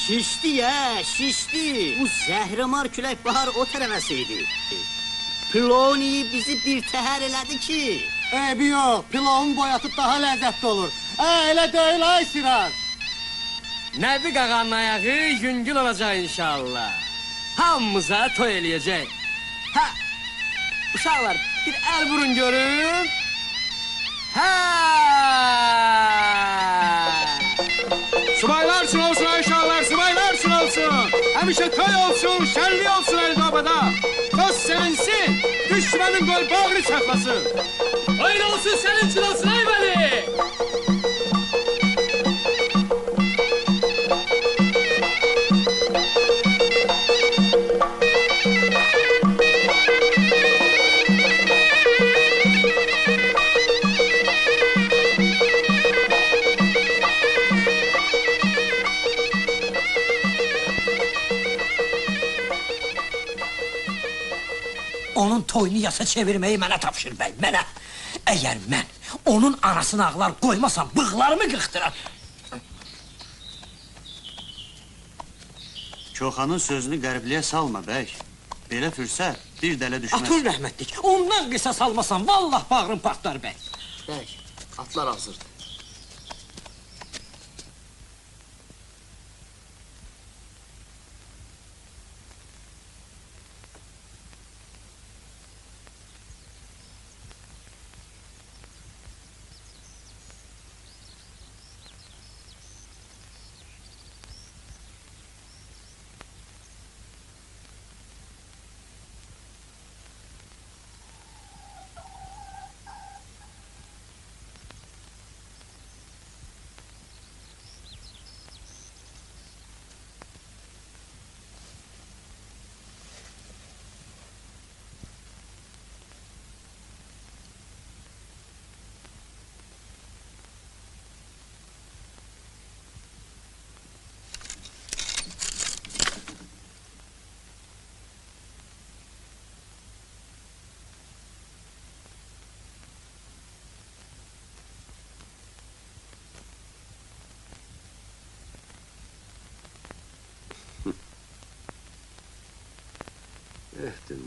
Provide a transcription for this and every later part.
Şişdi ya, şişdi. Bu zəhrimar külək bahar o tərəfəsiydi. Ploni bizi bir təhər elədi ki. Eybi yox, pilavın boyatıb daha ləzzətli olur. Elə deyil ay Siraz. Nəbi qağanın ayağı yüngül olacaq inşallah. Hamımıza toy eləyəcək. Ha, uşaqlar bir əl vurun görün. Ha! Subaylar üçün olsun uşaqlar, subaylar üçün olsun. Həmişə toy olsun, şənli olsun Əldobada. Toz sevinsin, düşmənin qol bağrı çatlasın. Öyle olsun senin için olsun ey Veli. Onun toyunu yasa çevirmeyi mənə tapşır bəy, mənə. Əgər mən onun anasını ağlar qoymasam, bığlarımı qıxdırar. Koxanın sözünü qəribliyə salma bəy. Belə fürsət bir dələ düşməz. Atın rəhmətlik, ondan qisas almasam, vallah bağrım partlar bəy. Bəy, atlar hazırdır. Dünya.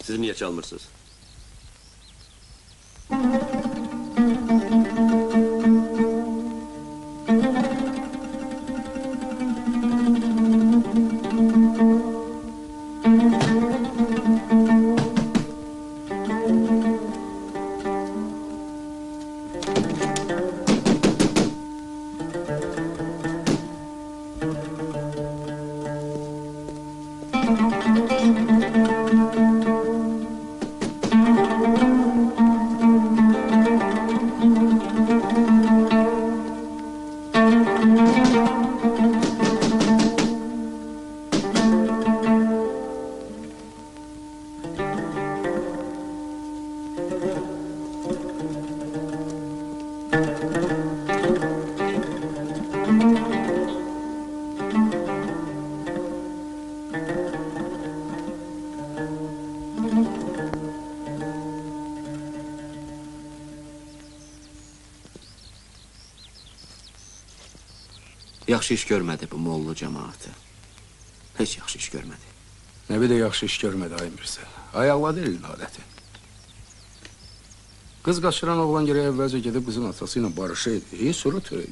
Siz niye çalmırsınız? Yaxşı iş görmədi bu Moğollu cemaatı. Heç yaxşı iş görmədi. Nəbi də yaxşı iş görmədi ay Mirzə. Ayaqladı elin aləti. Qız qaçıran oğlan gərək əvvəlcə gedib qızın atası ilə barışaydı. Sonra törəydi.